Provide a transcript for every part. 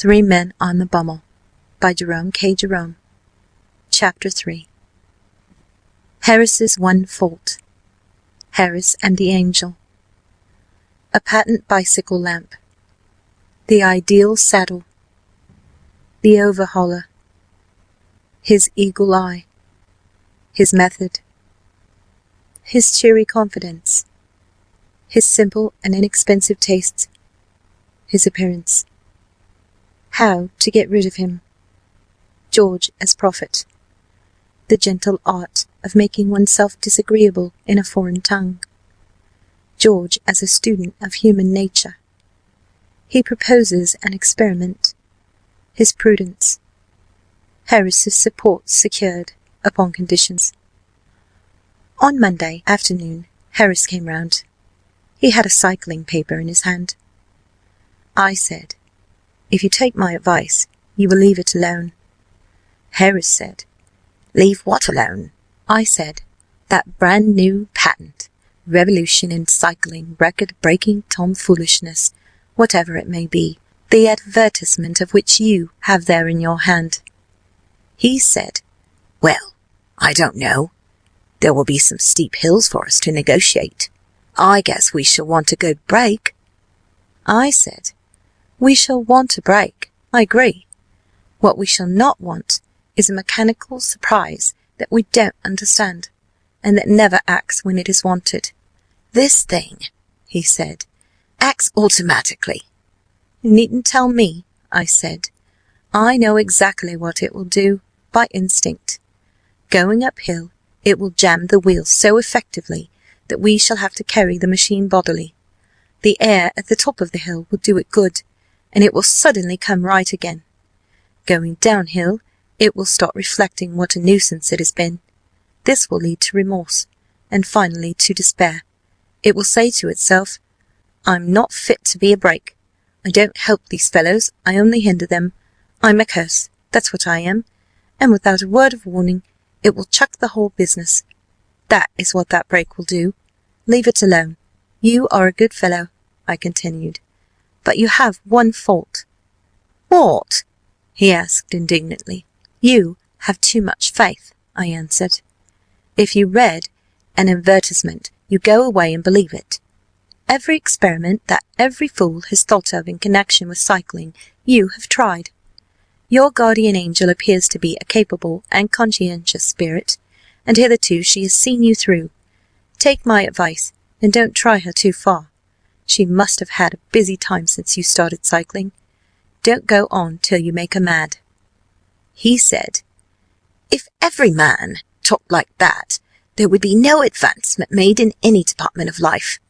Three Men on the Bummel by Jerome K. Jerome. Chapter 3. Harris's One Fault. Harris and the Angel. A patent bicycle lamp. The ideal saddle. The overhauler. His eagle eye. His method. His cheery confidence. His simple and inexpensive tastes. His appearance. How to get rid of him. George as prophet. The gentle art of making oneself disagreeable in a foreign tongue. George as a student of human nature. He proposes an experiment. His prudence. Harris's support secured upon conditions. On Monday afternoon, Harris came round. He had a cycling paper in his hand. I said, "If you take my advice, you will leave it alone." Harris said, "Leave what alone?" I said, "That brand new patent, revolution in cycling, record-breaking tomfoolishness, whatever it may be, the advertisement of which you have there in your hand." He said, "Well, I don't know. There will be some steep hills for us to negotiate. I guess we shall want a good break." I said, "We shall want a break. I agree. What we shall not want is a mechanical surprise that we don't understand, and that never acts when it is wanted." "This thing," he said, "acts automatically." "You needn't tell me," I said. "I know exactly what it will do, by instinct. Going uphill, it will jam the wheels so effectively that we shall have to carry the machine bodily. The air at the top of the hill will do it good, and it will suddenly come right again. Going downhill, it will start reflecting what a nuisance it has been. This will lead to remorse, and finally to despair. It will say to itself, 'I'm not fit to be a brake. I don't help these fellows, I only hinder them. I'm a curse, that's what I am,' and without a word of warning, it will chuck the whole business. That is what that brake will do. Leave it alone. You are a good fellow," I continued, "but you have one fault." "What?" he asked indignantly. "You have too much faith," I answered. "If you read an advertisement, you go away and believe it. Every experiment that every fool has thought of in connection with cycling, you have tried. Your guardian angel appears to be a capable and conscientious spirit, and hitherto she has seen you through. Take my advice, and don't try her too far. She must have had a busy time since you started cycling. Don't go on till you make her mad." He said, "If every man talked like that, there would be no advancement made in any department of life.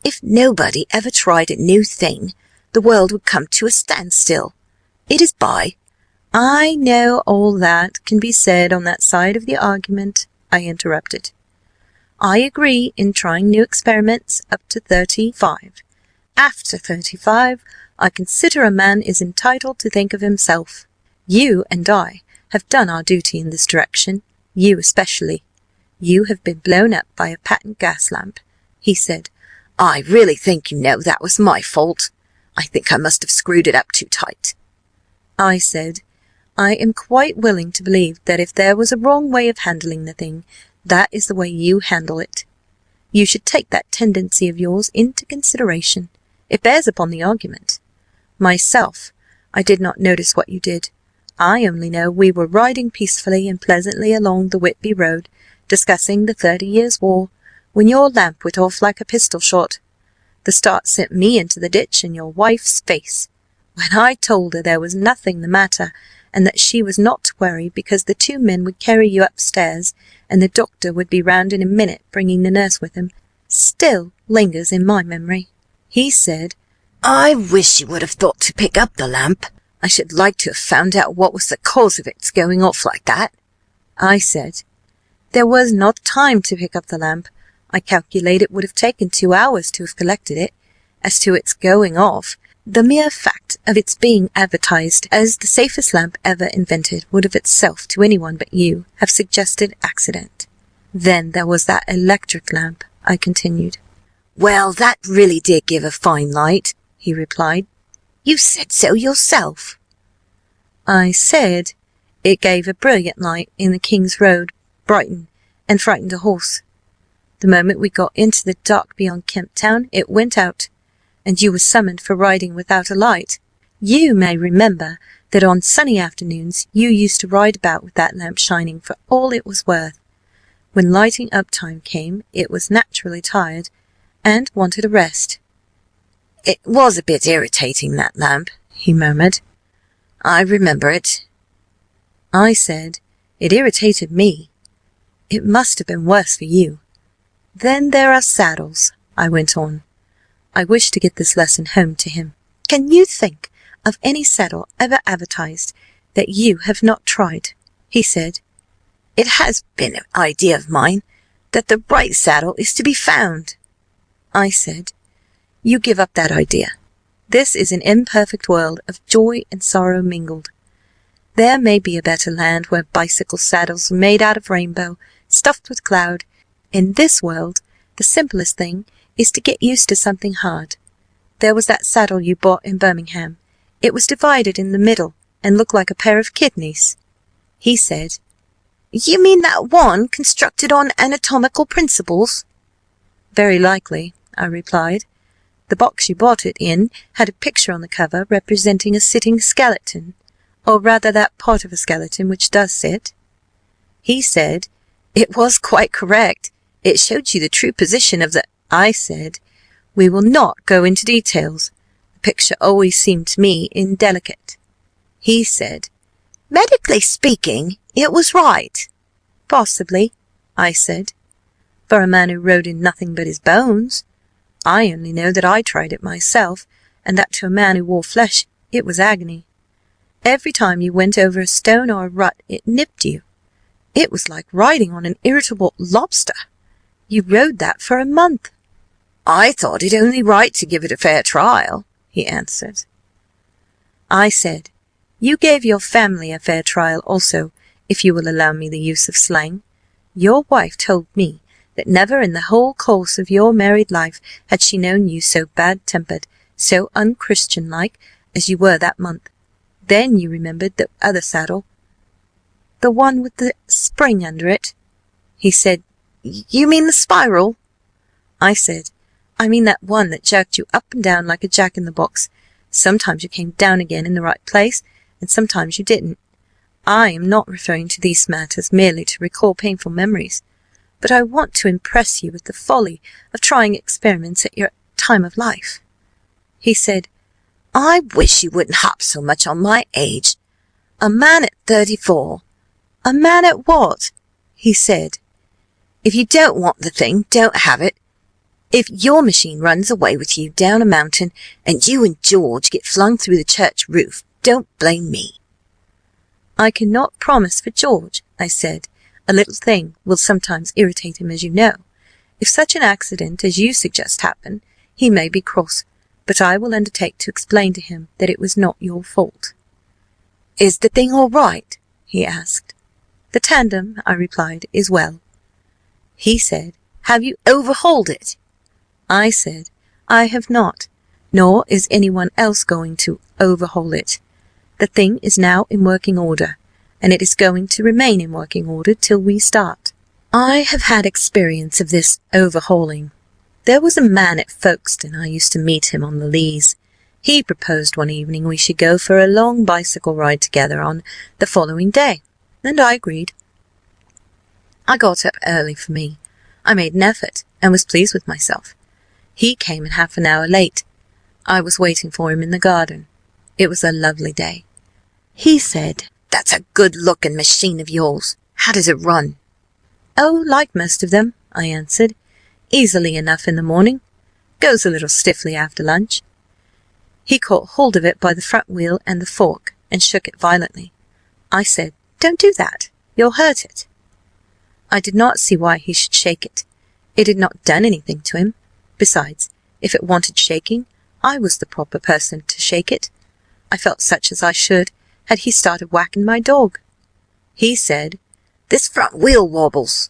If nobody ever tried a new thing, the world would come to a standstill. It is by—" "I know all that can be said on that side of the argument," I interrupted. "I agree in trying new experiments up to 35. After 35, I consider a man is entitled to think of himself. You and I have done our duty in this direction, you especially. You have been blown up by a patent gas lamp." He said, "I really think, you know, that was my fault. I think I must have screwed it up too tight." I said, "I am quite willing to believe that if there was a wrong way of handling the thing, that is the way you handle it. You should take that tendency of yours into consideration. It bears upon the argument. Myself, I did not notice what you did. I only know we were riding peacefully and pleasantly along the Whitby road, discussing the 30 Years' War, when your lamp went off like a pistol shot. The start sent me into the ditch in your wife's face. When I told her there was nothing the matter, and that she was not to worry, because the 2 men would carry you upstairs, and the doctor would be round in a minute bringing the nurse with him, still lingers in my memory." He said, "I wish you would have thought to pick up the lamp. I should like to have found out what was the cause of its going off like that." I said, "There was not time to pick up the lamp. I calculate it would have taken 2 hours to have collected it. As to its going off, the mere fact of its being advertised as the safest lamp ever invented would of itself, to anyone but you, have suggested accident. Then there was that electric lamp," I continued. "Well, that really did give a fine light," he replied. "You said so yourself." I said it gave a brilliant light in the King's Road, Brighton, and frightened a horse. The moment we got into the dark beyond Kemp Town, it went out, and you were summoned for riding without a light. You may remember that on sunny afternoons you used to ride about with that lamp shining for all it was worth. When lighting up time came, it was naturally tired, and wanted a rest. "It was a bit irritating, that lamp," he murmured. "I remember it." I said, "It irritated me. It must have been worse for you." "Then there are saddles," I went on. I wished to get this lesson home to him. "Can you think of any saddle ever advertised that you have not tried?" He said, "It has been an idea of mine that the right saddle is to be found." I said, "You give up that idea. This is an imperfect world of joy and sorrow mingled. There may be a better land where bicycle saddles are made out of rainbow, stuffed with cloud. In this world, the simplest thing is to get used to something hard. There was that saddle you bought in Birmingham. It was divided in the middle and looked like a pair of kidneys." He said, "You mean that one constructed on anatomical principles?" "Very likely," I replied. "The box you bought it in had a picture on the cover representing a sitting skeleton, or rather that part of a skeleton which does sit." He said, "It was quite correct. It showed you the true position of the—" I said, "We will not go into details. The picture always seemed to me indelicate." He said, "Medically speaking, it was right." "Possibly," I said, "for a man who rode in nothing but his bones. I only know that I tried it myself, and that to a man who wore flesh it was agony. Every time you went over a stone or a rut it nipped you. It was like riding on an irritable lobster. You rode that for a month." "I thought it only right to give it a fair trial," he answered. I said, "You gave your family a fair trial also, if you will allow me the use of slang. Your wife told me that never in the whole course of your married life had she known you so bad-tempered, so unchristian-like as you were that month. Then you remembered the other saddle, the one with the spring under it." He said, "You mean the spiral?" I said, "I mean that one that jerked you up and down like a jack-in-the-box. Sometimes you came down again in the right place, and sometimes you didn't. I am not referring to these matters merely to recall painful memories, but I want to impress you with the folly of trying experiments at your time of life." He said, "I wish you wouldn't hop so much on my age. A man at 34. "A man at what?" he said. "If you don't want the thing, don't have it. If your machine runs away with you down a mountain, and you and George get flung through the church roof, don't blame me." "I cannot promise for George," I said. "A little thing will sometimes irritate him, as you know. If such an accident as you suggest happened, he may be cross, but I will undertake to explain to him that it was not your fault." "Is the thing all right?" he asked. "The tandem," I replied, "is well." He said, "Have you overhauled it?" I said, "I have not, nor is anyone else going to overhaul it. The thing is now in working order, and it is going to remain in working order till we start. I have had experience of this overhauling. There was a man at Folkestone I used to meet him on the Leas. He proposed one evening we should go for a long bicycle ride together on the following day, and I agreed. I got up early for me. I made an effort, and was pleased with myself. He came in half an hour late. I was waiting for him in the garden. It was a lovely day. He said, "That's a good-looking machine of yours. How does it run?" "Oh, like most of them," I answered. "Easily enough in the morning. Goes a little stiffly after lunch." He caught hold of it by the front wheel and the fork, and shook it violently. I said, "Don't do that. You'll hurt it." I did not see why he should shake it. It had not done anything to him. Besides, if it wanted shaking, I was the proper person to shake it. I felt such as I should had he started whacking my dog. He said, "This front wheel wobbles."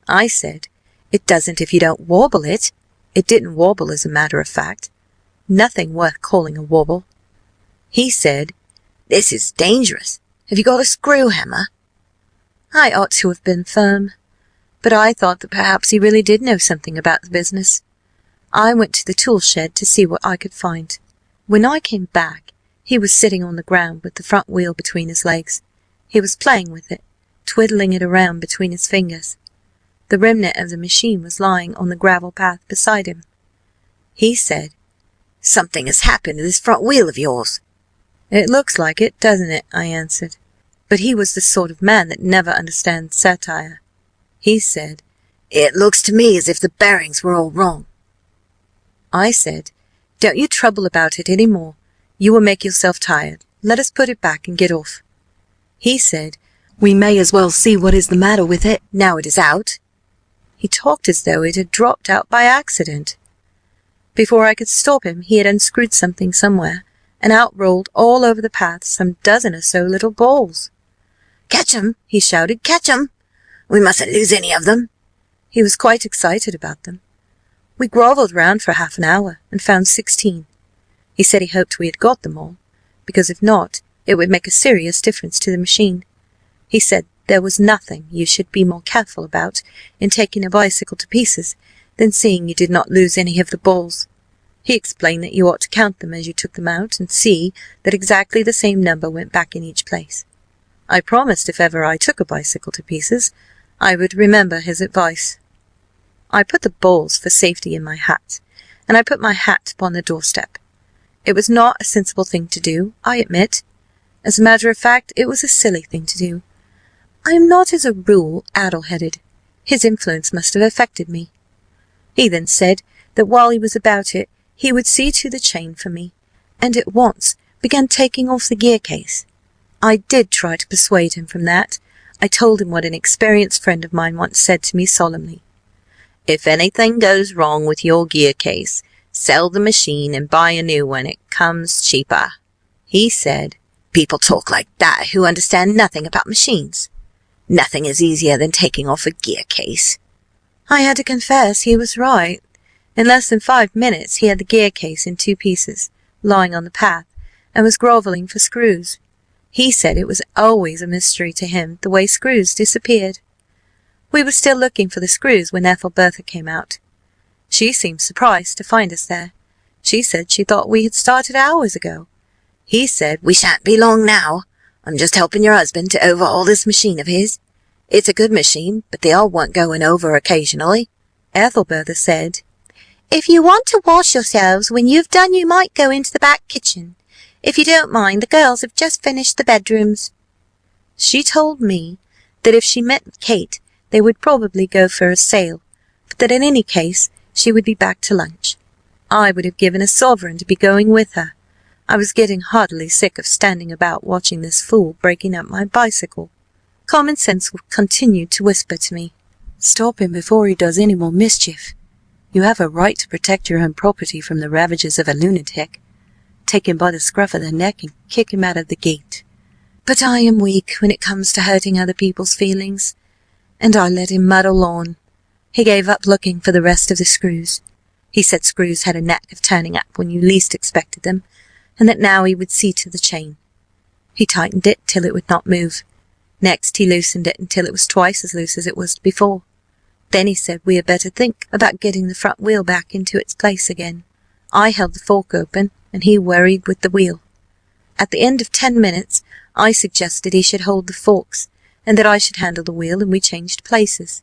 I said, "It doesn't if you don't wobble it." It didn't wobble, as a matter of fact. Nothing worth calling a wobble. He said, This is dangerous. Have you got a screw hammer?" I ought to have been firm, but I thought that perhaps he really did know something about the business. I went to the tool shed to see what I could find. When I came back, he was sitting on the ground with the front wheel between his legs. He was playing with it, twiddling it around between his fingers. The remnant of the machine was lying on the gravel path beside him. He said, "Something has happened to this front wheel of yours." "It looks like it, doesn't it?" I answered. But he was the sort of man that never understands satire. He said, "It looks to me as if the bearings were all wrong." I said, "Don't you trouble about it any more. You will make yourself tired. Let us put it back and get off." He said, "We may as well see what is the matter with it, now it is out." He talked as though it had dropped out by accident. Before I could stop him, he had unscrewed something somewhere, and out rolled all over the path some dozen or so little balls. "Catch 'em!" he shouted. "Catch 'em! We mustn't lose any of them." He was quite excited about them. We grovelled round for half an hour and found 16. He said he hoped we had got them all, because if not, it would make a serious difference to the machine. He said there was nothing you should be more careful about in taking a bicycle to pieces than seeing you did not lose any of the balls. He explained that you ought to count them as you took them out and see that exactly the same number went back in each place. I promised if ever I took a bicycle to pieces, I would remember his advice. I put the balls for safety in my hat, and I put my hat upon the doorstep. It was not a sensible thing to do, I admit. As a matter of fact, it was a silly thing to do. I am not as a rule addle-headed. His influence must have affected me. He then said that while he was about it, he would see to the chain for me, and at once began taking off the gear case. I did try to persuade him from that. I told him what an experienced friend of mine once said to me solemnly. "If anything goes wrong with your gear case, sell the machine and buy a new one. It comes cheaper." He said, "People talk like that who understand nothing about machines. Nothing is easier than taking off a gear case." I had to confess he was right. In less than 5 minutes he had the gear case in 2 pieces, lying on the path, and was grovelling for screws. He said it was always a mystery to him the way screws disappeared. We were still looking for the screws when Ethelbertha came out. She seemed surprised to find us there. She said she thought we had started hours ago. He said, "We shan't be long now. I'm just helping your husband to overhaul this machine of his. It's a good machine, but they all want going over occasionally." Ethelbertha said, "If you want to wash yourselves, when you've done you might go into the back kitchen. If you don't mind, the girls have just finished the bedrooms." She told me that if she met Kate, they would probably go for a sail, but that in any case she would be back to lunch. I would have given a sovereign to be going with her. I was getting heartily sick of standing about watching this fool breaking up my bicycle. Common sense continued to whisper to me, "Stop him before he does any more mischief. You have a right to protect your own property from the ravages of a lunatic. Take him by the scruff of the neck and kick him out of the gate." But I am weak when it comes to hurting other people's feelings, and I let him muddle on. He gave up looking for the rest of the screws. He said screws had a knack of turning up when you least expected them, and that now he would see to the chain. He tightened it till it would not move. Next he loosened it until it was twice as loose as it was before. Then he said we had better think about getting the front wheel back into its place again. I held the fork open, and he worried with the wheel. At the end of 10 minutes, I suggested he should hold the forks, and that I should handle the wheel, and we changed places.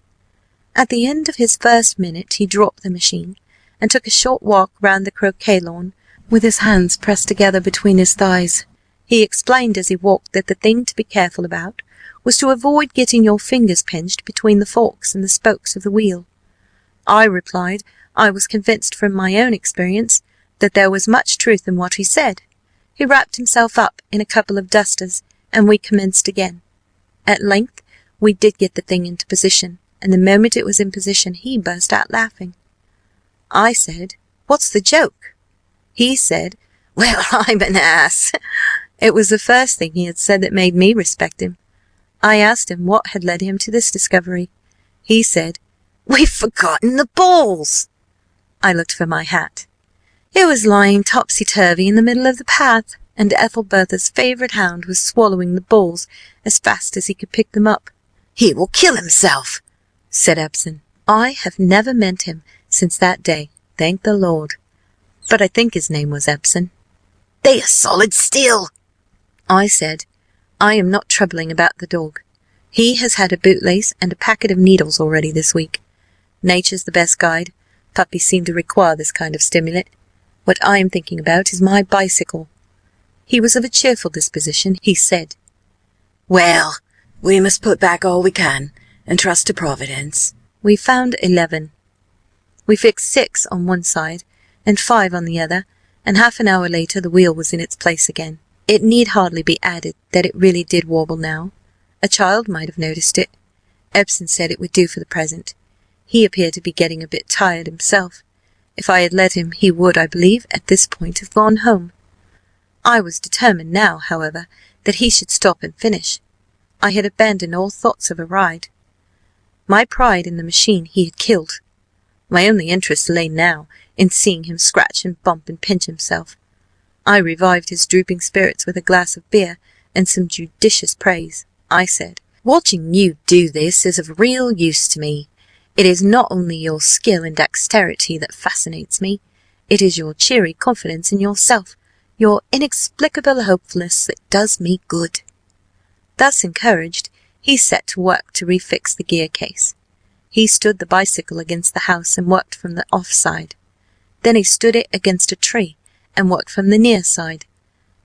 At the end of his first minute he dropped the machine, and took a short walk round the croquet lawn, with his hands pressed together between his thighs. He explained as he walked that the thing to be careful about was to avoid getting your fingers pinched between the forks and the spokes of the wheel. I replied I was convinced from my own experience that there was much truth in what he said. He wrapped himself up in a couple of dusters, and we commenced again. At length we did get the thing into position, and the moment it was in position he burst out laughing. I said, "What's the joke?" He said, "Well, I'm an ass." It was the first thing he had said that made me respect him. I asked him what had led him to this discovery. He said, "We've forgotten the balls." I looked for my hat. It was lying topsy-turvy in the middle of the path. and Ethelbertha's favourite hound was swallowing the balls as fast as he could pick them up. "He will kill himself," said Epson. I have never met him since that day, thank the Lord, but I think his name was Epson. "They are solid steel," I said. I am not troubling about the dog. He has had a bootlace and a packet of needles already this week. Nature's the best guide. Puppies seem to require this kind of stimulant. What I am thinking about is my bicycle. He was of a cheerful disposition. He said, "Well, we must put back all we can and trust to Providence." We found 11. We fixed 6 on one side and 5 on the other, and half an hour later the wheel was in its place again. It need hardly be added that it really did wobble now. A child might have noticed it. Epson said it would do for the present. He appeared to be getting a bit tired himself. If I had let him, he would, I believe, at this point have gone home. I was determined now, however, that he should stop and finish. I had abandoned all thoughts of a ride. My pride in the machine he had killed. My only interest lay now in seeing him scratch and bump and pinch himself. I revived his drooping spirits with a glass of beer and some judicious praise. I said, "Watching you do this is of real use to me. It is not only your skill and dexterity that fascinates me, it is your cheery confidence in yourself, your inexplicable hopefulness that does me good." Thus encouraged, he set to work to refix the gear case. He stood the bicycle against the house and worked from the off side. Then he stood it against a tree and worked from the near side.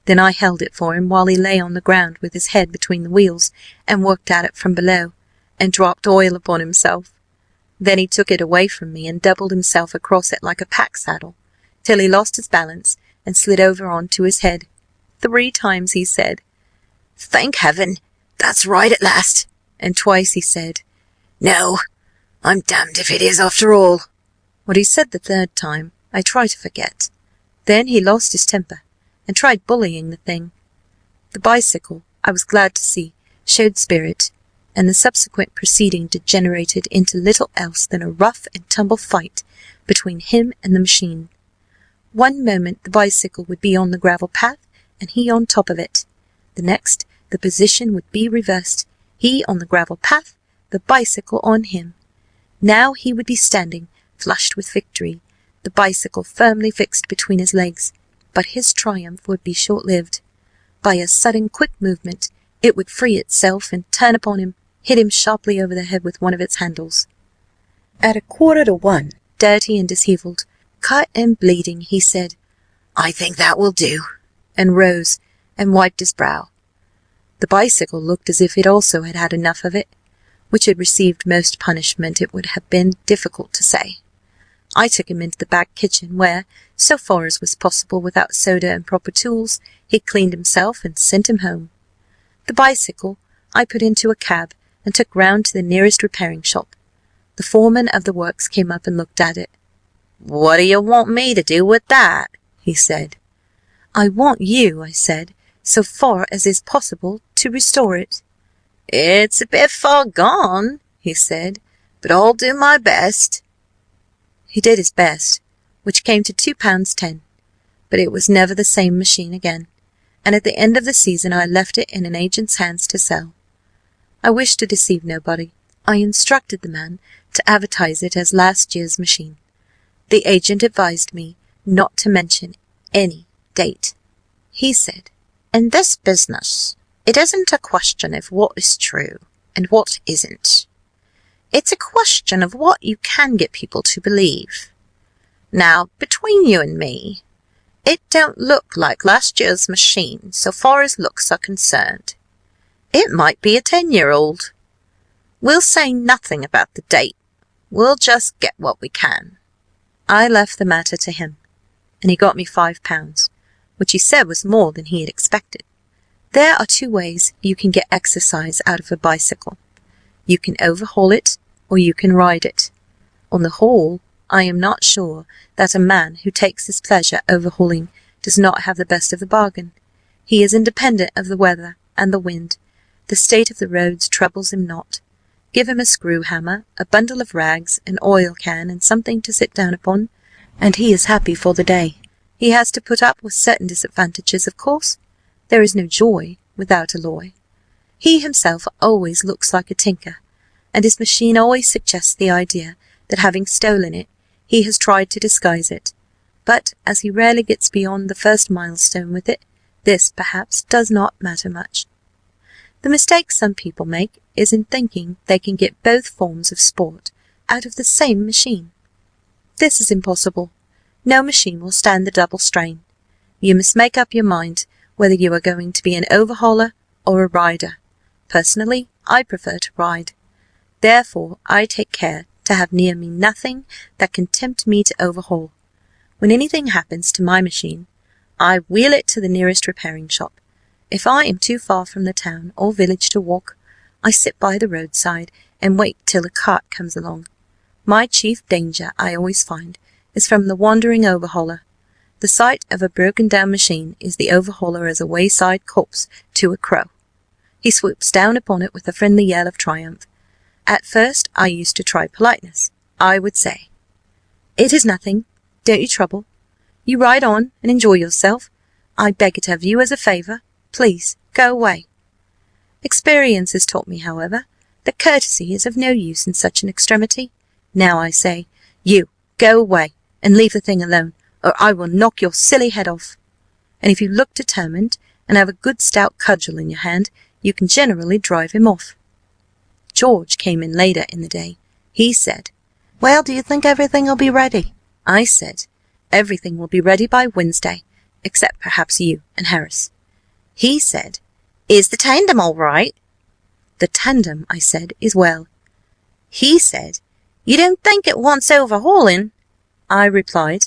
Then I held it for him while he lay on the ground with his head between the wheels and worked at it from below, and dropped oil upon himself. Then he took it away from me and doubled himself across it like a pack saddle, till he lost his balance and slid over on to his head. 3 times he said, "Thank heaven, that's right at last," and twice he said, "No, I'm damned if it is after all." What he said the 3rd time I try to forget. Then he lost his temper and tried bullying the thing. The bicycle, I was glad to see, showed spirit, and the subsequent proceeding degenerated into little else than a rough and tumble fight between him and the machine. One moment the bicycle would be on the gravel path and he on top of it. The next, the position would be reversed, he on the gravel path, the bicycle on him. Now he would be standing, flushed with victory, the bicycle firmly fixed between his legs, but his triumph would be short-lived. By a sudden quick movement it would free itself and turn upon him, hit him sharply over the head with one of its handles. At 1:15, dirty and dishevelled, cut and bleeding, he said, "I think that will do," and rose and wiped his brow. The bicycle looked as if it also had had enough of it. Which had received most punishment it would have been difficult to say. I took him into the back kitchen, where, so far as was possible without soda and proper tools, he cleaned himself and sent him home. The bicycle I put into a cab and took round to the nearest repairing shop. The foreman of the works came up and looked at it. "What do you want me to do with that?" he said. "I want you," I said, "so far as is possible, to restore it." "It's a bit far gone," he said, "but I'll do my best." He did his best, which came to £2.10, but it was never the same machine again, and at the end of the season I left it in an agent's hands to sell. I wished to deceive nobody. I instructed the man to advertise it as last year's machine. The agent advised me not to mention any date. He said, "In this business, it isn't a question of what is true and what isn't. It's a question of what you can get people to believe. Now, between you and me, it don't look like last year's machine so far as looks are concerned. It might be a 10-year-old. We'll say nothing about the date. We'll just get what we can." I left the matter to him, and he got me £5, which he said was more than he had expected. There are 2 ways you can get exercise out of a bicycle. You can overhaul it, or you can ride it. On the whole, I am not sure that a man who takes his pleasure overhauling does not have the best of the bargain. He is independent of the weather and the wind. The state of the roads troubles him not. Give him a screw-hammer, a bundle of rags, an oil can, and something to sit down upon, and he is happy for the day. He has to put up with certain disadvantages, of course. There is no joy without alloy. He himself always looks like a tinker, and his machine always suggests the idea that, having stolen it, he has tried to disguise it. But as he rarely gets beyond the first milestone with it, this, perhaps, does not matter much. The mistake some people make is in thinking they can get both forms of sport out of the same machine. This is impossible. No machine will stand the double strain. You must make up your mind whether you are going to be an overhauler or a rider. Personally, I prefer to ride. Therefore, I take care to have near me nothing that can tempt me to overhaul. When anything happens to my machine, I wheel it to the nearest repairing shop. If I am too far from the town or village to walk, I sit by the roadside and wait till a cart comes along. My chief danger, I always find, is from the wandering overhauler. The sight of a broken-down machine is the overhauler as a wayside corpse to a crow. He swoops down upon it with a friendly yell of triumph. At first I used to try politeness. I would say, "It is nothing. Don't you trouble. You ride on and enjoy yourself. I beg it of you as a favour. Please, go away." Experience has taught me, however, that courtesy is of no use in such an extremity. Now I say, "You, go away, and leave the thing alone, or I will knock your silly head off." And if you look determined, and have a good stout cudgel in your hand, you can generally drive him off. George came in later in the day. He said, "Well, do you think everything will be ready?" I said, "Everything will be ready by Wednesday, except perhaps you and Harris." He said, "Is the tandem all right?" "The tandem," I said, "is well." He said, "You don't think it wants overhauling?" I replied,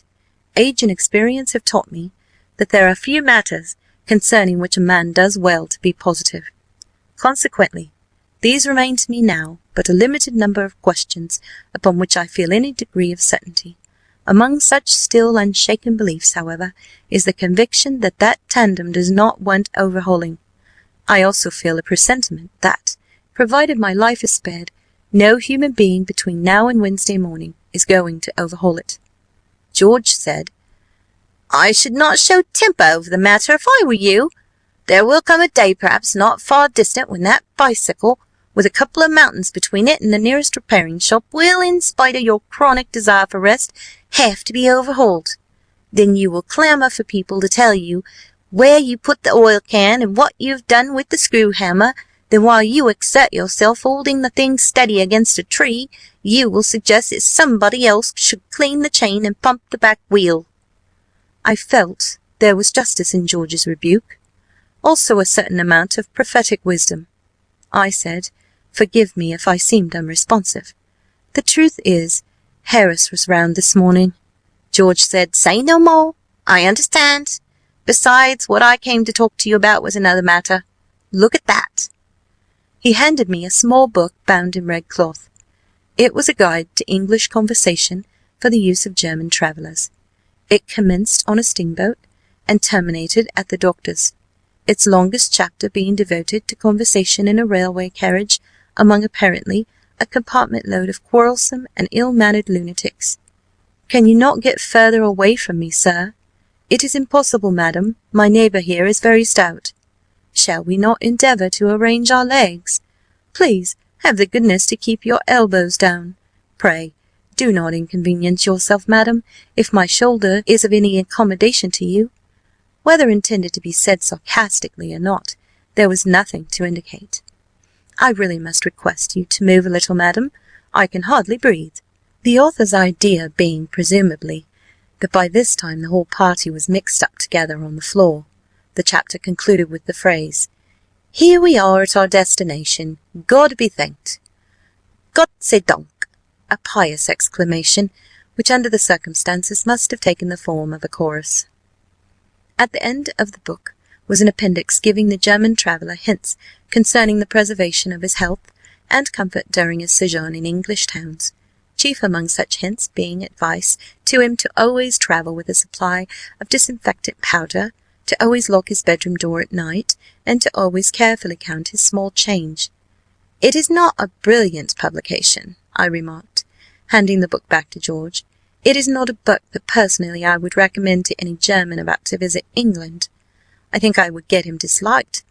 "Age and experience have taught me that there are few matters concerning which a man does well to be positive. Consequently, these remain to me now but a limited number of questions upon which I feel any degree of certainty. Among such still unshaken beliefs, however, is the conviction that that tandem does not want overhauling. I also feel a presentiment that, provided my life is spared, no human being between now and Wednesday morning is going to overhaul it." George said, "I should not show temper over the matter if I were you. There will come a day, perhaps not far distant, when that bicycle, with a couple of mountains between it and the nearest repairing shop, will, in spite of your chronic desire for rest, have to be overhauled. Then you will clamour for people to tell you where you put the oil can and what you have done with the screw hammer. Then while you exert yourself holding the thing steady against a tree, you will suggest that somebody else should clean the chain and pump the back wheel." I felt there was justice in George's rebuke, also a certain amount of prophetic wisdom. I said, "Forgive me if I seemed unresponsive. The truth is, Harris was round this morning." George said, "Say no more. I understand. Besides, what I came to talk to you about was another matter. Look at that." He handed me a small book bound in red cloth. It was a guide to English conversation for the use of German travellers. It commenced on a steamboat and terminated at the doctor's, its longest chapter being devoted to conversation in a railway carriage among apparently a compartment load of quarrelsome and ill-mannered lunatics. "Can you not get further away from me, sir?" "It is impossible, madam. My neighbour here is very stout." "Shall we not endeavour to arrange our legs?" "Please have the goodness to keep your elbows down. Pray do not inconvenience yourself, madam, if my shoulder is of any accommodation to you." Whether intended to be said sarcastically or not, there was nothing to indicate. "I really must request you to move a little, madam. I can hardly breathe." The author's idea being, presumably, that by this time the whole party was mixed up together on the floor, the chapter concluded with the phrase, "Here we are at our destination. God be thanked. Gott sei Dank," a pious exclamation, which under the circumstances must have taken the form of a chorus. At the end of the book was an appendix giving the German traveller hints concerning the preservation of his health and comfort during his sojourn in English towns, chief among such hints being advice to him to always travel with a supply of disinfectant powder, to always lock his bedroom door at night, and to always carefully count his small change. "It is not a brilliant publication," I remarked, handing the book back to George. It is not a book that personally I would recommend to any German about to visit England. I think I would get him disliked.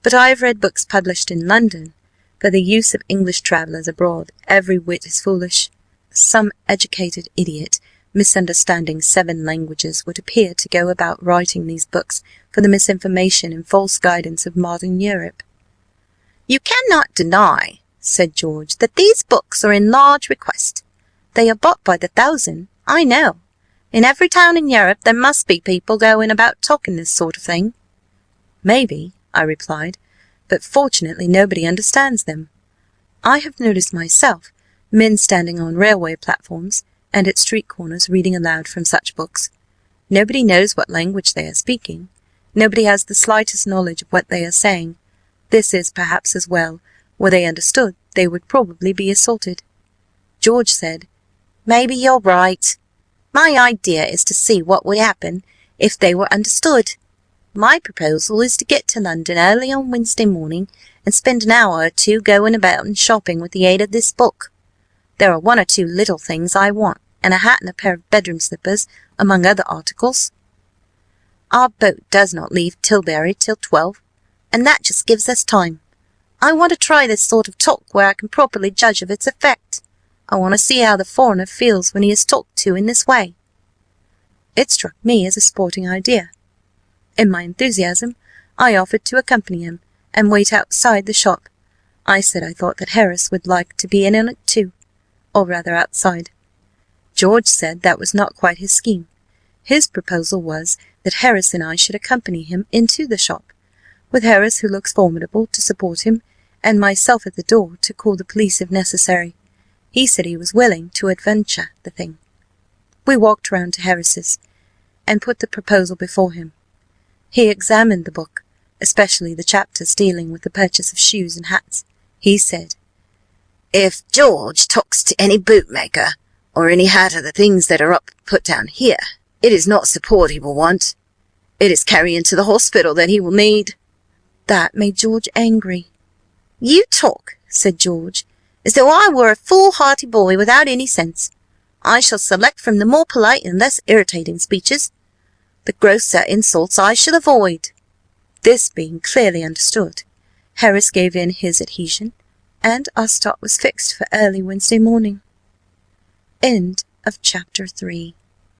But I have read books published in London for the use of English travellers abroad, every whit as foolish. Some educated idiot, misunderstanding 7 languages, would appear to go about writing these books for the misinformation and false guidance of modern Europe. You cannot deny, said George, that these books are in large request. They are bought by the thousand, I know. In every town in Europe there must be people going about talking this sort of thing. Maybe, I replied, but fortunately nobody understands them. I have noticed myself men standing on railway platforms and at street corners reading aloud from such books. Nobody knows what language they are speaking. Nobody has the slightest knowledge of what they are saying. This is perhaps as well. Were they understood, they would probably be assaulted. George said, "Maybe you're right. My idea is to see what would happen if they were understood. My proposal is to get to London early on Wednesday morning and spend an hour or 2 going about and shopping with the aid of this book. There are 1 or 2 little things I want, and a hat and a pair of bedroom slippers, among other articles. Our boat does not leave Tilbury till 12, and that just gives us time. I want to try this sort of talk where I can properly judge of its effect. I want to see how the foreigner feels when he is talked to in this way." It struck me as a sporting idea. In my enthusiasm, I offered to accompany him and wait outside the shop. I said I thought that Harris would like to be in on it too, or rather outside. George said that was not quite his scheme. His proposal was that Harris and I should accompany him into the shop, with Harris, who looks formidable, to support him, and myself at the door to call the police if necessary. He said he was willing to adventure the thing. We walked round to Harris's and put the proposal before him. He examined the book, especially the chapters dealing with the purchase of shoes and hats. He said, "If George talks to any bootmaker, or any hat of the things that are put down here, it is not support he will want. It is carrying to the hospital that he will need." That made George angry. "You talk," said George, "as though I were a foolhardy boy without any sense. I shall select from the more polite and less irritating speeches. The grosser insults I shall avoid." This being clearly understood, Harris gave in his adhesion, and our start was fixed for early Wednesday morning. End of chapter 3.